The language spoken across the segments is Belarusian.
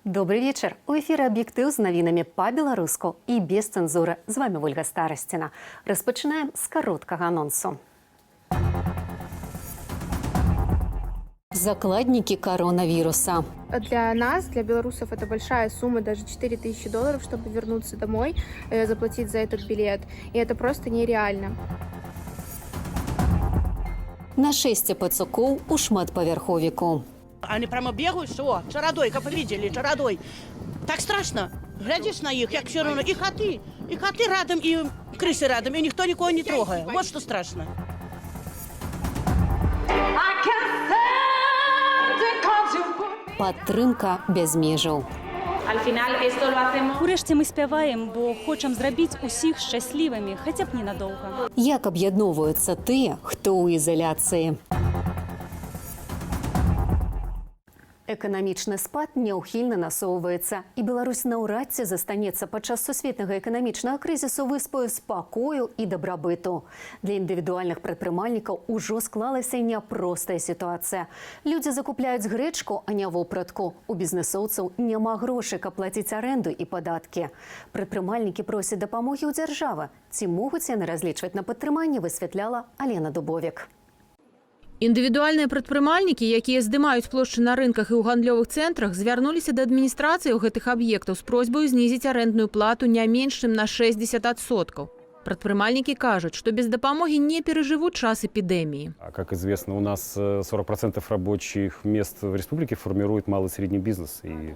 Добрый вечер. У эфіры «Аб'ектыў» з навінамі па-беларуску і без цэнзуры. З вами Ольга Старасціна. Распачынаем з кароткага анонсу. Закладники коронавируса. Для нас, для белорусов, это большая сумма, даже $4000, чтобы вернуться домой, заплатить за этот билет. И это просто нереально. Нашесце пацукоў у шматпавярховіку. Они прямо бегают, что? Чародой, как вы видели, чародой. Так страшно. Глядишь на их, как все равно. И коты рядом, и крысы рядом, и никто никого не трогает. Вот что страшно. Падтрымка без межаў. Урэшце мы спяваем, бо хочам зрабіць усіх шчаслівымі, хаця б ненадоўга. Як аб'ядноўваюцца тыя, хто ў ізаляцыі? Эканамічны спад няўхільна насоўваецца, і Беларусь наўрад ці застанецца падчас сусветнага эканамічнага крызісу выспаю спакою і дабрабыту. Для індывідуальных прадпрымальнікаў ужо склалася няпростая сітуацыя. Людзі закупляюць грэчку, а не вопратку. У бізнэсоўцаў няма грошай, каб плаціць арэнду і падаткі. Прадпрымальнікі просяць дапамогі ў дзяржавы. Ці могуць яны разлічваць на падтрыманне, высвятляла Алена Дубовік. Індывідуальныя прадпрымальнікі, якія здымаюць плошчы на рынках і ў гандлёвых цэнтрах, звярнуліся да адміністрацыі ў гэтых аб'ектаў з просьбаю знізіць арэндную плату не менш, чым на 60%. Прадпрымальнікі кажуць, што без дапамогі не перажывуць час эпідэміі. Как известно, у нас 40% рабочих мест в республике формирует малый и средний бизнес. И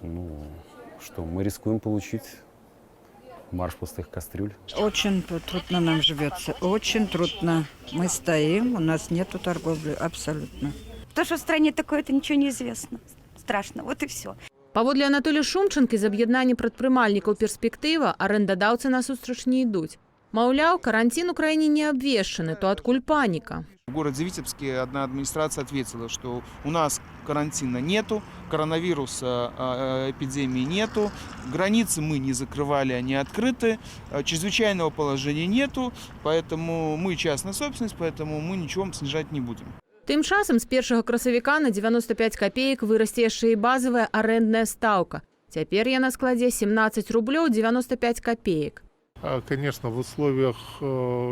мы рискуем получить марш пустых кастрюль. Очень трудно нам живется, очень трудно. Мы стоим, у нас нету торговли абсолютно. То, что в стране такое, это ничего не известно. Страшно, вот и все. Паводле Анатолія Шумчанкі з аб'яднання прадпрымальнікаў «Перспектыва» арэндадаўцы насустрач не ідуць. Маўляў, карантин у краіне не абвешчаны, то адкуль паніка. В городе Витебске одна администрация ответила, что у нас карантина нету, коронавируса, эпидемии нету, границы мы не закрывали, они открыты, чрезвычайного положения нету, поэтому мы частная собственность, поэтому мы ничего снижать не будем. Тым часам з 1 красавіка на 95 копеек вырасце яшчэ і базовая арэндная стаўка. Цяпер яна складзе 17 рублёў 95 копеек. Конечно, в условиях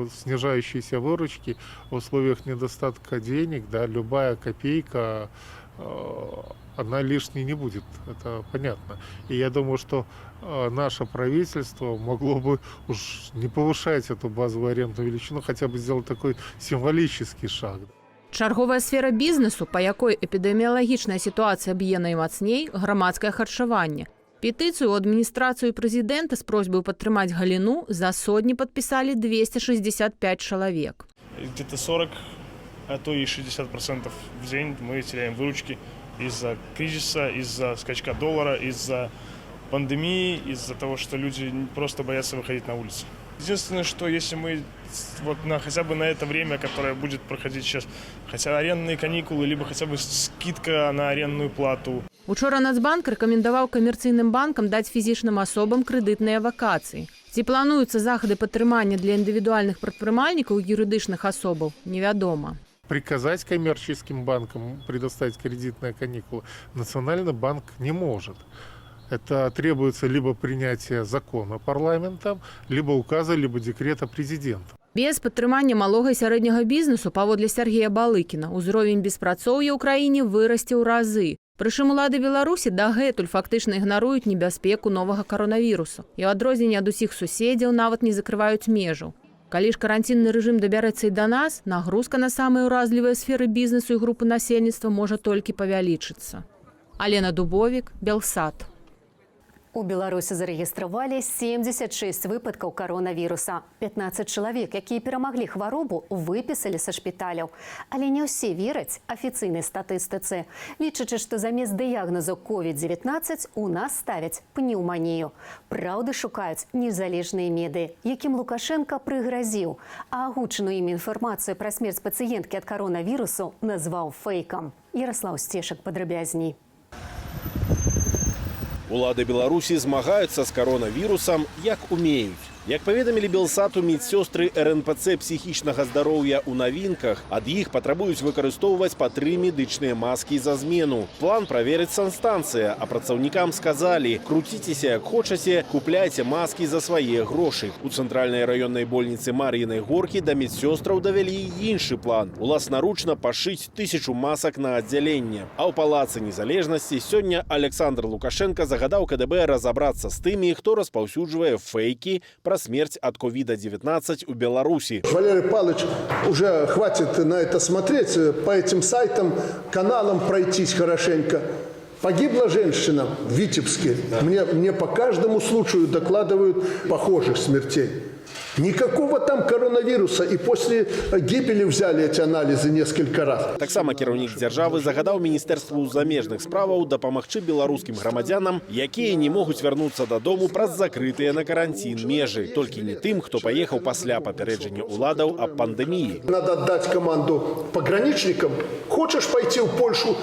снижающейся выручки, в условиях недостатка денег, да, любая копейка, она лишней не будет, это понятно. И я думаю, что наше правительство могло бы уж не повышать эту базовую арендную величину, хотя бы сделать такой символический шаг. Чарговая сфера бізнесу, па якой эпідэміялагічная сітуацыя б'е наймацней, грамадскае харчаванне. Петыцыю ў адміністрацыю прэзідэнта з просьбай падтрымаць галіну за сотні падпісалі 265 чалавек. Где-то 40, а то и 60% в день мы теряем выручки из-за кризиса, из-за скачка доллара, из-за пандемии, из-за того, что люди просто боятся выходить на улицу. Единственное, что если мы хотя бы на это время, которое будет проходить сейчас, хотя арендные каникулы, либо хотя бы скидка на арендную плату. Учора Нацбанк рэкамендаваў камерцыйным банкам даць фізічным асобам крэдытныя вакацыі. Ці плануюцца захады падтрымання для індывідуальных прадпрымальнікаў і юрыдычных асобаў, невядома. Приказать коммерческим банкам предоставить кредитные каникулы Национальный банк не может. Это требуется либо принятие закона парламентом, либо указа, либо декрета президента. Без падтрымання малога і сярэдняга бізнесу, паводле Сергея Балыкіна, узровень беспрацоўя ў краіне вырасце ў разы. Прычым улады Беларусі дагэтуль фактычна ігнаруюць небяспеку новага каронавірусу. І ў адрозненне ад усіх суседзяў нават не закрываюць межаў. Калі ж карантинны рэжым дабярэцца і да нас, нагрузка на самыя ўразлівыя сферы бізнесу і групы насельніцтва можа толькі павялічыцца. Алена Дубовік, Белсат. У Беларусі зарэгістравалі 76 выпадкаў коронавіруса. 15 чалавек, якія перамаглі хваробу, выпісалі са шпіталяў. Але не ўсе вераць афіцыйнай статыстыцы. Лічачы, што замест дыягназу COVID-19 у нас ставяць пнеўманію. Праўды шукаюць незалежныя медыі, якім Лукашенко прыгразіў. А агучаную ім інфармацыю пра смерць пацыенткі ад коронавірусу назваў фэйкам. Ярослаў Сцешак падрабязней. Улады Беларусі змагаюцца з коронавірусам як умеюць. Як паведамілі Белсату, медсёстры РНПЦ псіхічнага здароўя ў навінках, ад іх патрабуюць выкарыстоўваць па 3 медычныя маскі за змену. План праверыць санстанцыя, а працаўнікам сказалі: круціцеся як хочаце, купляйце маскі за свае грошы. У цэнтральнай раённай больніцы Мар'інай Горкі да медсёстраў давялі іншы план – уласнаручна пашыць 1000 масак на аддзяленне. А ў Палацы Незалежнасці сёння Александр Лукашенко загадаў КДБ разабрацца з тымі, хто распаўсюджвае фейкі про смерть от COVID-19 у Беларуси. Валерий Павлович, уже хватит на это смотреть, по этим сайтам, каналам пройтись хорошенько. Погибла женщина в Витебске. Мне по каждому случаю докладывают похожих смертей. Никакого там коронавируса, и после гибели взяли эти анализы несколько раз. Так само кіраўнік дзяржавы загадаў Міністэрству замежных справаў дапамагчы беларускім грамадзянам, якія не могуць вярнуцца дадому праз закрытыя на карантин межы. Толькі не тым, хто паехаў пасля папярэджання уладаў аб пандэміі. Надо отдать команду пограничникам. Хочешь пойти в Польшу?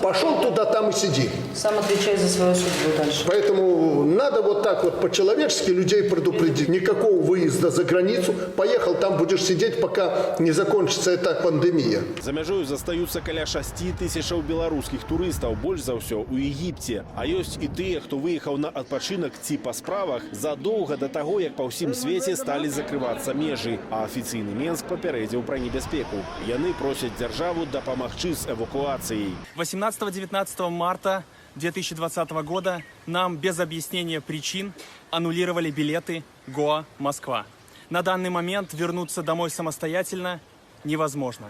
Пошел туда, там и сиди. Сам отвечай за свою судьбу дальше. Поэтому надо вот так вот по-человечески людей предупредить. Никакого выезда за границу. Поехал, там будешь сидеть, пока не закончится эта пандемия. За мяжою застаюцца каля 6000 беларускіх турыстаў, больш за ўсё у Егіпце. А ёсць і тыя, хто выехаў на адпачынак ці па справах задоўга да таго, як па ўсім свеце сталі закрывацца межы. А афіцыйны Менск папярэдзіў пра небяспеку. Яны просяць дзяржаву дапамагчы з эвакуацыяй. 18-19 марта 2020 года нам без объяснения причин аннулировали билеты Гоа-Москва. На данный момент вернуться домой самостоятельно невозможно.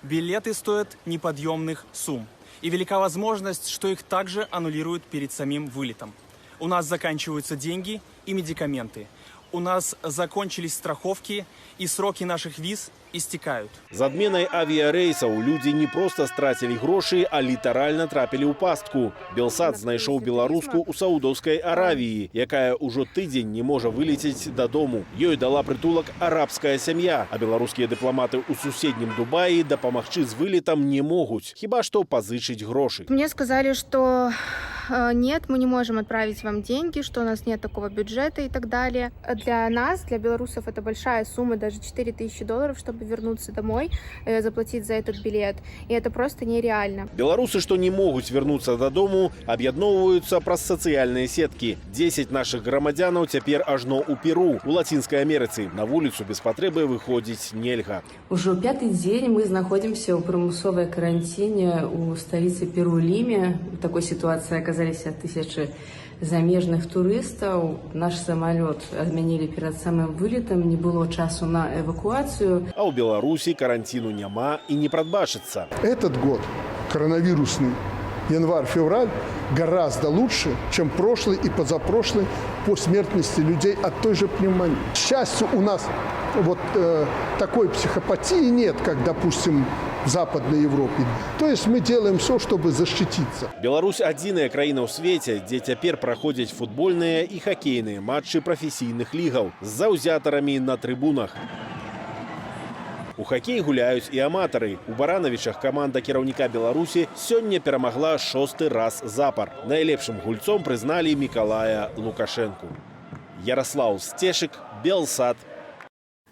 Билеты стоят неподъемных сумм. И велика возможность, что их также аннулируют перед самим вылетом. У нас заканчиваются деньги и медикаменты. У нас закончились страховки, и сроки наших виз истекают. З адменай авіярэйсаў людзі не проста страцілі грошы, а літаральна трапілі ў пастку. Белсат знайшоў беларуску ў Саудаўскай Аравіі, якая ўжо тыдзень не можа вылецець дадому. Ёй дала прытулак арабская сям'я, а беларускія дыпламаты ў суседнім Дубаі дапамагчы з вылетам не могуць, хіба што пазычыць грошы. Мне сказали, что нет, мы не можем отправить вам деньги, что у нас нет такого бюджета и так далее. Для нас, для белорусов, это большая сумма, даже $4000, чтобы вернуться домой, заплатить за этот билет. И это просто нереально. Беларусы, што не могуць вярнуцца дадому, аб'ядноўваюцца праз сацыяльныя сеткі. 10 нашых грамадзянаў цяпер ажно ў Перу, у Лацінскай Амерыцы. На вуліцу без патрэбы выходзіць нельга. Уже 5-й день мы находимся в примусовой карантине у столицы Перу Лиме. В такой ситуации оказались тысячи замежных туристов. Наш самолет отменили перед самым вылетом, не было часу на эвакуацию. А у Беларуси карантину няма и не прадбачыцца. Этот год коронавирусный, январь-февраль, гораздо лучше, чем прошлый и позапрошлый по смертности людей от той же пневмонии. К счастью, у нас вот такой психопатии нет, как, допустим, в Западной Европе. То есть мы делаем все, чтобы защититься. Беларусь адзіная краіна ў свеце, дзе цяпер праходзяць футбольныя і хакейныя матчы прафесійных лігаў з заўзятарамі на трыбунах. У хакей гуляюць і аматары. У Баранавічах каманда кіраўніка Беларусі сёння перамагла 6-й раз запар. Найлепшым гульцом прызналі Мікалая Лукашэнку. Ярослаў Сцешык, Белсат.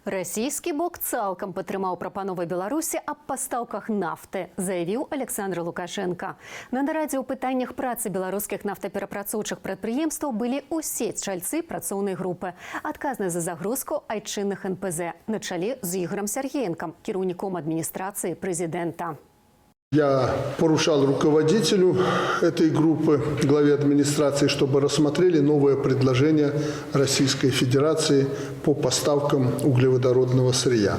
Расійскі бок цалкам падтрымаў прапановы Беларусі аб пастаўках нафты, заявіў Александр Лукашенко. На нарадзе ў пытаннях працы беларускіх нафтаперапрацоўчых прадпрыемстваў былі ўсе чальцы працоўнай групы, адказны за загрузку айчынных НПЗ на чале з Ігорам Сергеенкам, кіраўніком адміністрацыі прэзідэнта. Я поручал руководителю этой группы, главе администрации, чтобы рассмотрели новое предложение Российской Федерации по поставкам углеводородного сырья.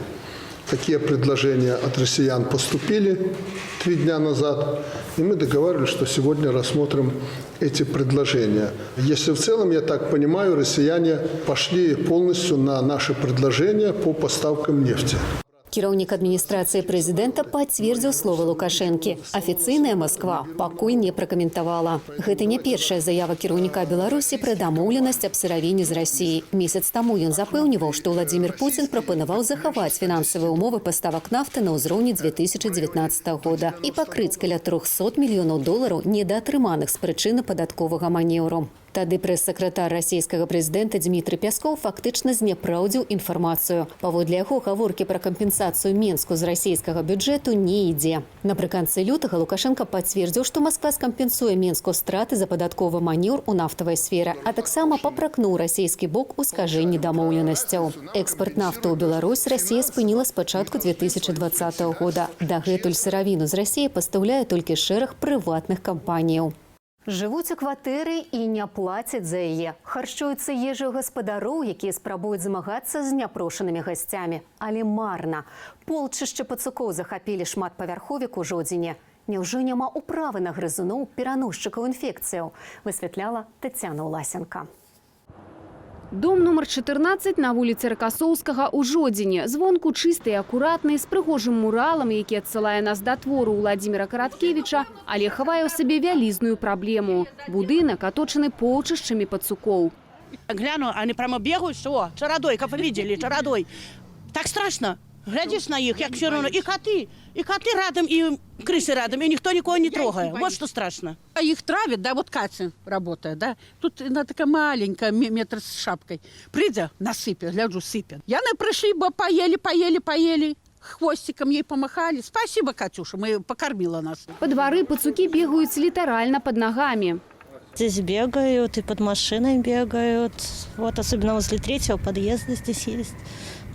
Такие предложения от россиян поступили 3 дня назад, и мы договаривались, что сегодня рассмотрим эти предложения. Если в целом, я так понимаю, россияне пошли полностью на наши предложения по поставкам нефти. Кіраўнік адміністрацыі прэзідэнта пацвердзіў словы Лукашэнкі. Афіцыйная Масква пакуль не пракаментавала. Гэта не першая заява кіраўніка Беларусі пра дамоўленасць аб сыравіне з Расіяй. Месяц таму ён запэўніваў, што Владзімір Пуцін прапанаваў захаваць фінансавыя ўмовы паставак нафты на ўзроўні 2019 года і пакрыць каля $300 мільёнаў недаатрыманых з прычыны падатковага манеўру. Тады прэс-сакратар расійскага прэзідэнта Дмітрый Пяскоў фактычна зняпраўдзіў інфармацыю. Паводле яго гаворкі пра кампенсацыю Менску з расійскага бюджэту не ідзе. Напрыканцы лютага Лукашенко пацвердзіў, што Масква скампенсуе Менску страты за падатковы манеўр у нафтавай сферы, а таксама папракнуў расійскі бок у скажэнні дамоўленасцяў. Экспарт нафты ў Беларусь Расія спыніла з пачатку 2020 года. Дагэтуль сыравіну з Расіі пастаўляе толькі шэраг прыватных кампаніяў. Жывуць у кватэры і не плацяць за яе. Харчуюцца ежай гаспадароў, якія спрабуюць змагацца з няпрошанымі гасцямі. Але марна. Полчышча пацукоў захапілі шматпавярховік у Жодзіне. Няўжо няма ўправы на грызуноў пераносчыкаў інфекцыяў? Высвятляла Тацяна Уласенка. Дом номер 14 на вуліцы Ракасоўскага ў Жодзіне. Звонку чысты і акуратны, з прыгожым муралам, які адсылае нас да твору Уладзіміра Караткевіча, але хавае ў сабе вялізную праблему. Будынак аточаны полчышчамі пацукоў. Гляну, они прямо бегают, что? Чародойка повидели, чародой. Так страшно. Глядишь на их, как все равно. И коты рядом, и крысы рядом, и никто никого не трогает. Вот что страшно. А их травят, да, вот Катя работает, да. Тут она такая маленькая, метр с шапкой. Придя, насыпет, гляжу, сыпет. Яны пришли, бы поели. Хвостиком ей помахали. Спасибо, Катюша, мы покормила нас. По дворы пацуки бегают литерально под ногами. Здесь бегают и под машиной бегают. Вот особенно возле 3-го подъезда здесь есть.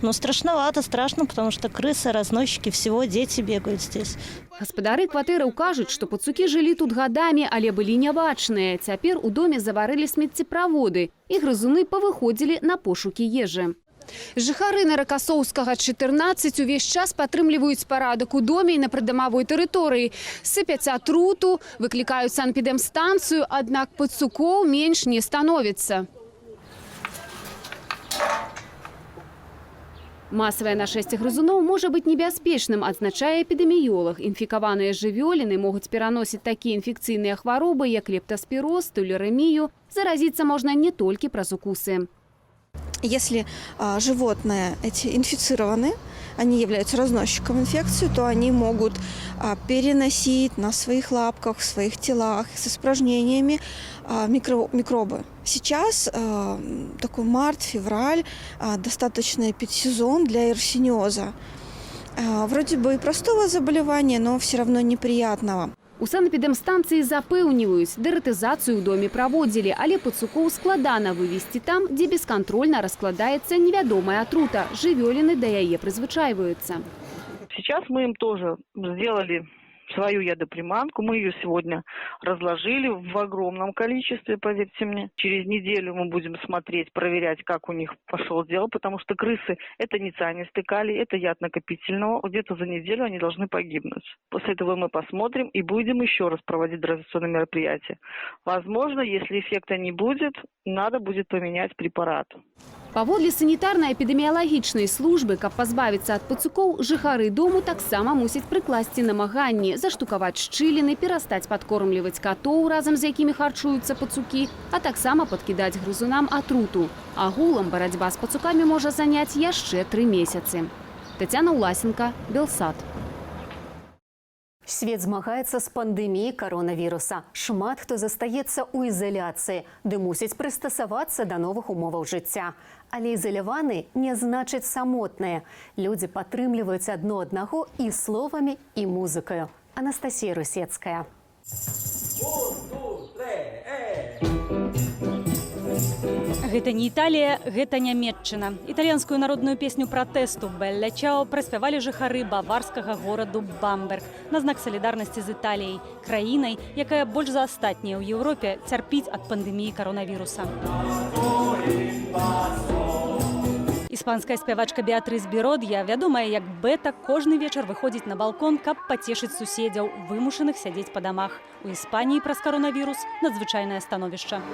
Но страшновато, потому что крысы, разносчики, всего дети бегают здесь. Гаспадары кватэраў кажуць, што пацукі жылі тут гадамі, але былі нябачныя. Цяпер у доме заварылі смеццеправоды, і грызуны павыходзілі на пошукі ежы. Жыхары на Ракасоўскага 14 увесь час падтрымліваюць парадак у доме і на прыдамавой тэрыторыі. Сыпяць атруту, выклікаюць санэпідэмстанцыю, аднак пацукоў менш не становіцца. Масавае нашэсце грызуноў можа быць небяспечным, адзначае эпідэміёлаг. Інфікаваныя жывёліны могуць пераносіць такія інфекцыйныя хваробы, як лептаспіроз, тулерэмію. Заразіцца можна не толькі праз укусы. Если животные эти инфицированы, они являются разносчиком инфекции, то они могут переносить на своих лапках, в своих телах с испражнениями микробы. Сейчас такой март-февраль, достаточно эпидсезон для ерсиниоза. Вроде бы и простого заболевания, но все равно неприятного. У санэпідэмстанцыі запэўніваюць, дэрэтызацыю ў доме праводзілі, але пацукоў складана вывезці там, дзе бескантрольна раскладаецца невядомая атрута. Жывёліны да яе прызвычайваюцца. Сейчас мы им тоже сделали свою ядоприманку. Мы ее сегодня разложили в огромном количестве, поверьте мне. Через неделю мы будем смотреть, проверять, как у них пошел дело, потому что крысы – это не цианистый калий, это яд накопительного. Где-то за неделю они должны погибнуть. После этого мы посмотрим и будем еще раз проводить дозационные мероприятия. Возможно, если эффекта не будет, надо будет поменять препарат. Паводле санітарна-эпідэміялагічнай службы, каб пазбавіцца ад пацукоў, жыхары дому таксама мусяць прыкласці намаганні, заштукаваць шчыліны, перастаць падкормліваць катоў, разам з якімі харчуюцца пацукі, а таксама падкідаць грызунам атруту. Агулам барацьба з пацукамі можа заняць яшчэ 3 месяцы. Тацяна Уласенка, Белсат. Свет змагаецца з пандэміяй каронавіруса. Шмат хто застаецца ў ізаляцыі, ды мусіць прыстасавацца да новых умоваў жыцця. Але ізаляваны не значыць самотныя. Людзі падтрымліваюць адно аднаго і словамі, і музыкаю. Анастасія Русецкая. Гэта не Італія, гэта Нямецчына. Італьянскую народную песню пратэсту «Белля Чао» праспявалі жыхары баварскага гораду Бамберг на знак салідарнасці з Італіяй, краінай, якая больш за астатнія ў Еўропе цярпіць ад пандэміі каронавіруса. Іспанская спявачка Беатрис Бірод'я, вядомая як Бета, кожны вечар выходзіць на балкон, каб пацешыць суседзяў, вымушаных сядзець па дамах. У Іспаніі праз каронавірус надзвычайнае становішча.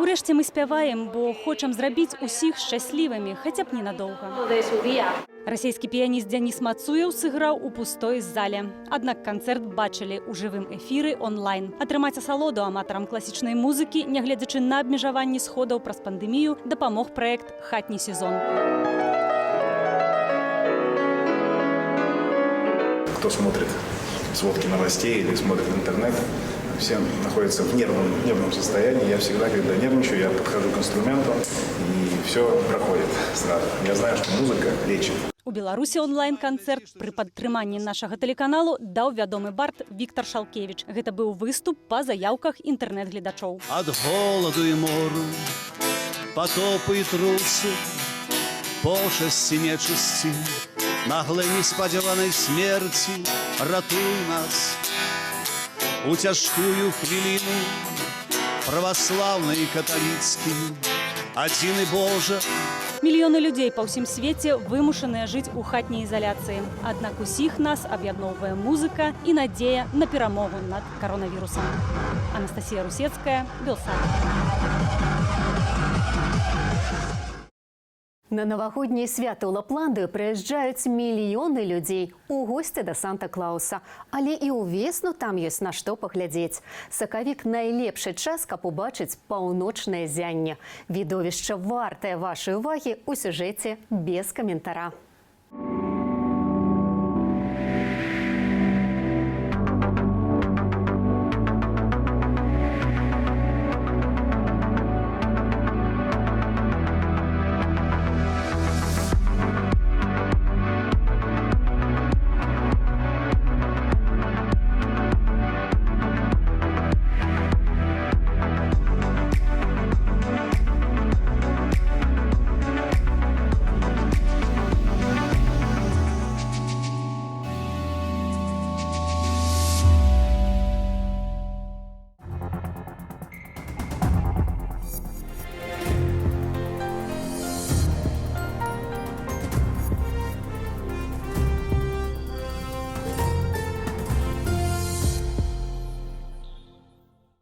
Урэшце мы спяваем, бо хочам зрабіць усіх шчаслівымі, хаця б ненадоўга. Расійскі піяніст Дзяніс Мацуеў сыграў у пустой зале. Аднак канцэрт бачылі ў жывым эфіры онлайн. Атрымаць асалоду аматарам класічнай музыкі, нягледзячы на абмежаванні сходаў праз пандэмію, дапамог праект «Хатні сезон». кто смотрит сводки новостей или смотрит интернет, все находятся в нервном состоянии. Я всегда, когда нервничаю, я подхожу к инструменту, и все проходит сразу. Я знаю, что музыка лечит. У Беларусі онлайн-канцэрт пры падтрыманні нашага тэлеканалу даў вядомы бард Віктор Шалкевіч. Гэта быў выступ па заяўках інтэрнэт-гледачоў. Ад голаду і мору, потопы і трусы, пошасці нечысці, наглай неспадзяванай смерці, ратуй нас у цяжкую хвіліну, праваслаўны і каталіцкі, адзіны Божа. Мільёны людзей па ўсім свеце вымушаныя жыць у хатняй ізаляцыі. Аднак усіх нас аб'ядноўвае музыка і надзея на перамогу над каронавірусам. Анастасія Русецкая, Белсат. На навагоднія святы ў Лапландыю прыязджаюць мільёны людзей у госці да Санта-Клауса. Але і ўвесну там ёсць на што паглядзець. Сакавік – найлепшы час, каб убачыць паўночнае зянне. Відовішча вартае вашай увагі ў сюжэце без каментара.